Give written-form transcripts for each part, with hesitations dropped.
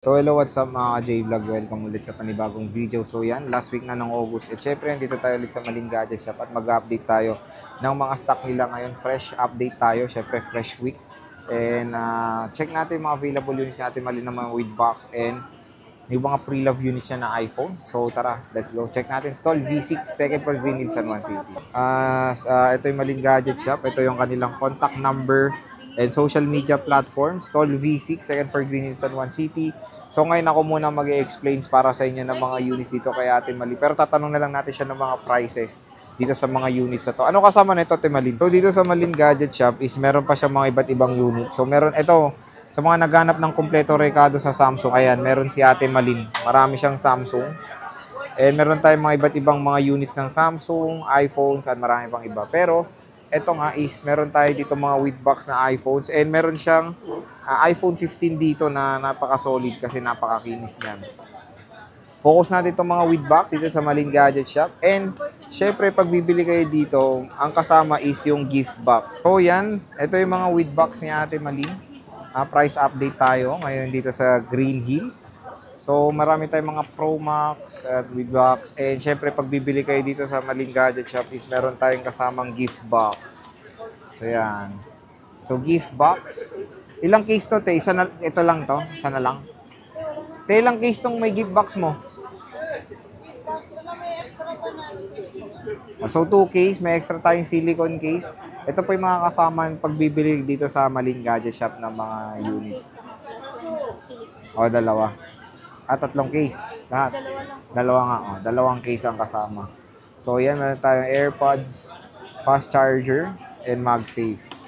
So hello, what's up mga J-Vlog? Welcome ulit sa panibagong video. So yan, last week na ng August. At syempre, dito tayo ulit sa Maling Gadget Shop at mag-update tayo ng mga stock nila ngayon. Fresh update tayo, syempre fresh week. And check natin yung mga available units natin mali ng mga with box and yung mga pre-love units niya na iPhone. So tara, let's go. Check natin. Stall V6, second floor Green Hills, San Juan City. Ito yung Maling Gadget Shop. Ito yung kanilang contact number and social media platform. Stall V6, second floor Green Hills, San Juan City. So ngayon ako muna mag-explain para sa inyo ng mga units dito kay Ate Mali. Pero tatanong na lang natin siya ng mga prices dito sa mga units na to. Ano kasama nito, Ate Malin? So dito sa Malin Gadget Shop is meron pa siya mga iba't ibang units. So meron ito sa mga naghanap ng kumpleto rekado sa Samsung. Ayan, meron si Ate Malin. Marami siyang Samsung. And meron tayong mga iba't ibang mga units ng Samsung, iPhones at marami pang iba. Pero eto nga is meron tayo dito mga with box na iPhones and meron siyang iPhone 15 dito na napaka-solid kasi napakakinis niyan. Focus natin itong mga with box dito sa Maling Gadget Shop. And syempre pag bibili kayo dito, ang kasama is yung gift box. So yan, ito yung mga with box ni Ate Maling. Price update tayo ngayon dito sa Green Hills. So marami tayong mga Pro Max at with box. And syempre pag bibili kayo dito sa Maling Gadget Shop is meron tayong kasamang gift box. So yan. So gift box. Ilang case to, te? Isa na, ito lang to? Isa na lang? Te, ilang case tong may gift box mo? So 2 case, may extra tayong silicone case. Ito po yung mga kasama pag bibili dito sa Maling Gadget Shop ng mga units. O, dalawa. 3 case. Lahat. Dalawa nga. O, 2 case ang kasama. So, yan. Meron tayong AirPods, fast charger, and MagSafe.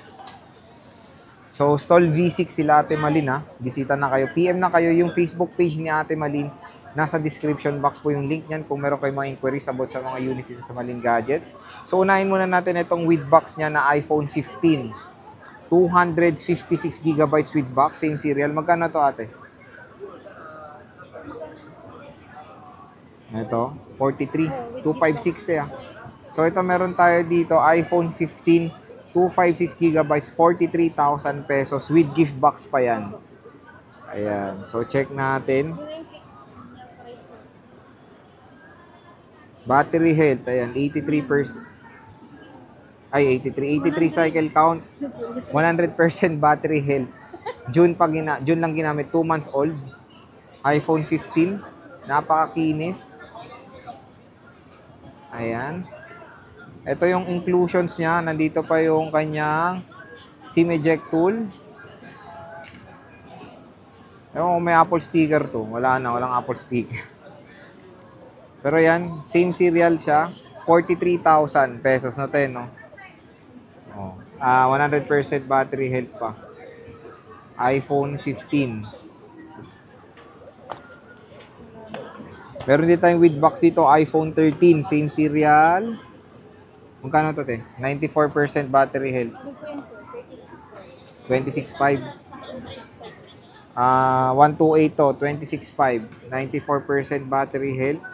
So, stall V6 sila Ate Malin ha. Bisita na kayo. PM na kayo yung Facebook page ni Ate Malin. Nasa description box po yung link niyan kung meron kayong mga inquiries about sa mga units dito sa Maling Gadgets. So, unahin muna natin itong with box niya na iPhone 15. 256GB with box. Same serial. Magkano to, ate? Ito, 43. 256 ah. So, ito meron tayo dito, iPhone 15, 256GB, 43,000 pesos with gift box pa yan. Ayan. So, check natin. Battery health, ayan, 83%. Ay, 83 cycle count, 100% battery health. June lang ginamit, 2 months old. iPhone 15, napakakinis. Ayan. Ito yung inclusions niya. Nandito pa yung kanyang SIM eject tool. Ewan kung may Apple sticker to. Wala na, walang Apple sticker. Pero yan, same serial siya. 43,000 pesos na 10, no? 100% battery health pa. iPhone 15. Meron din tayong with box dito, iPhone 13, same serial. Magkano to, te? 94% battery health. 26.5. 128 to, 26.5. 94% battery health.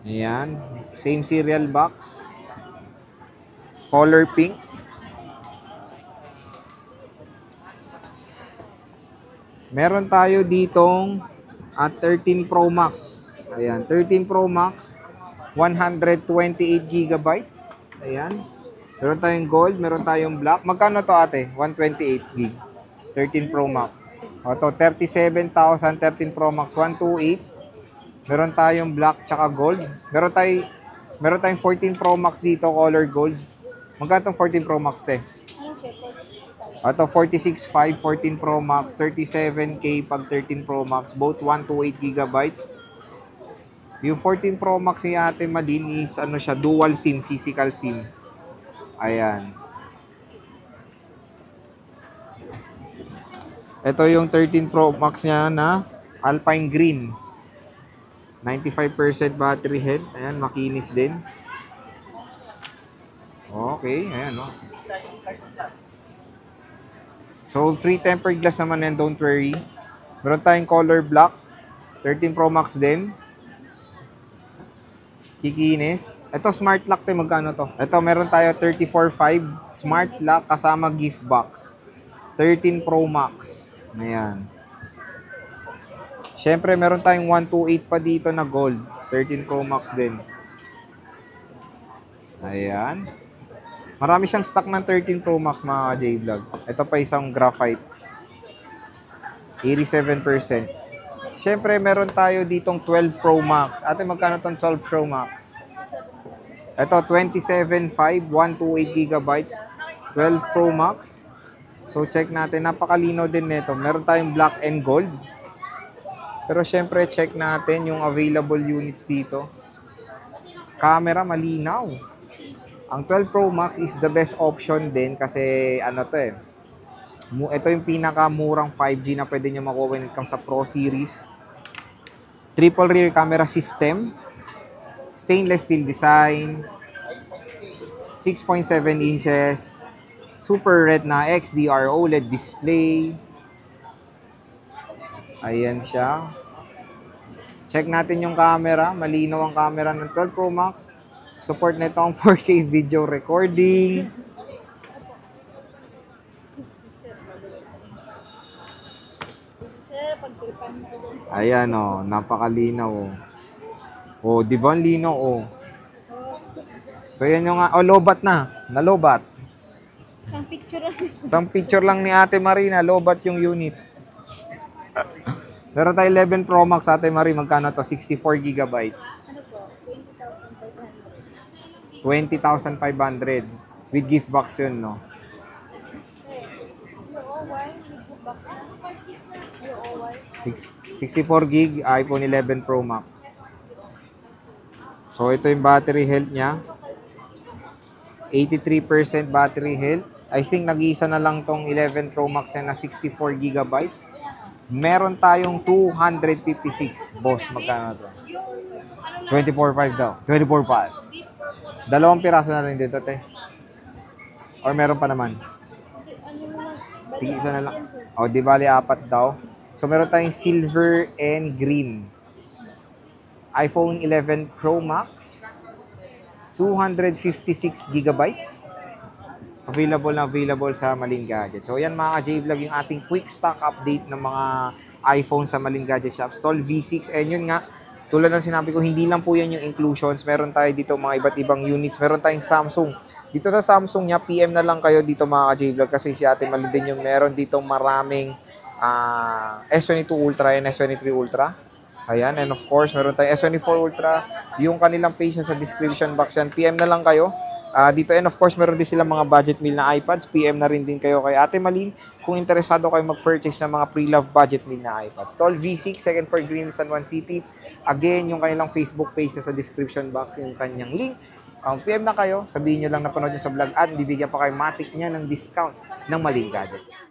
Ayan. Same serial box. Color pink. Meron tayo ditong 13 Pro Max. Ayan, 13 Pro Max, 128GB. Ayan. Meron tayong gold, meron tayong black. Magkano to, ate? 128GB. 13 Pro Max. O to, 37,000, 13 Pro Max, 128. Meron tayong black tsaka gold. Meron tayong 14 Pro Max dito, color gold. Magkano tong 14 Pro Max, te? Ito, 46.5, 14 Pro Max, 37K pag 13 Pro Max, both 128GB. Yung 14 Pro Max ni Ate Malin is ano siya, dual SIM, physical SIM. Ayan. Ito yung 13 Pro Max niya na Alpine Green. 95% battery health. Ayan, makinis din. Okay, ayan, no? So, free tempered glass naman yan, don't worry. Meron tayong color black. 13 Pro Max din. Kikinis. Ito, smart lock tayo. Magkano to? Ito, meron tayo 34.5 smart lock kasama gift box. 13 Pro Max. Ayan. Siyempre, meron tayong 128 pa dito na gold. 13 Pro Max din. Ayan. Marami siyang stock ng 13 Pro Max mga J-Vlog. Ito pa isang graphite. 87%. Siyempre, meron tayo ditong 12 Pro Max. Ate, magkano tong 12 Pro Max? Ito, 27.5, 128 gigabytes. 12 Pro Max. So, check natin. Napakalinaw din nito. Meron tayong black and gold. Pero syempre, check natin yung available units dito. Camera, malinaw. Ang 12 Pro Max is the best option din kasi ano to eh. Ito yung pinakamurang 5G na pwede nyo makuha when it comes sa Pro Series. Triple rear camera system. Stainless steel design. 6.7 inches. Super red na XDR OLED display. Ayan siya. Check natin yung camera. Malinaw ang camera ng 12 Pro Max. Support nito ang 4K video recording. Ayan o, napakalinaw o. O, di ba ang linaw o? So yan yung, lobat na. Nalobat. Isang picture lang ni Ate Marina, lobat yung unit. Meron tayo 11 Pro Max, Ate Marie, magkano to? 64 gigabytes. Ano po? 20,500. 20,500. With gift box yun, no? UOY. 64 gig, iPhone 11 Pro Max. So, ito yung battery health niya. 83% battery health. I think nag-iisa na lang tong 11 Pro Max na 64 gigabytes. Meron tayong 256. Boss, magkano to? 24.5 daw. 24.5. Dalawang piraso na lang dito, te. Or meron pa naman? Tig-isa na lang. O, di bali apat daw. So, meron tayong silver and green. iPhone 11 Pro Max. 256 gigabytes. Available sa Malin Gadget. So, yan mga J-Vlog yung ating quick stock update ng mga iPhone sa Malin Gadget Shop. Stall V6. And yun nga, tulad ng sinabi ko, hindi lang po yan yung inclusions. Meron tayo dito mga iba't ibang units. Meron tayong Samsung. Dito sa Samsung niya, PM na lang kayo dito mga J-Vlog kasi si Ate Malin din yung meron dito maraming S22 Ultra and S23 Ultra. Ayan, and of course, meron tayong S24 Ultra. Yung kanilang page sa description box yan. PM na lang kayo. Dito, and of course, meron din silang mga budget meal na iPads. PM na rin din kayo kay Ate Malin kung interesado kayo mag-purchase ng mga pre-love budget meal na iPads. Stall V6, second floor Green, San Juan City. Again, yung kanilang Facebook page sa description box, yung kanyang link. PM na kayo, sabihin nyo lang napanood nyo sa vlog at bibigyan pa kayo matik niya ng discount ng Malin Gadgets.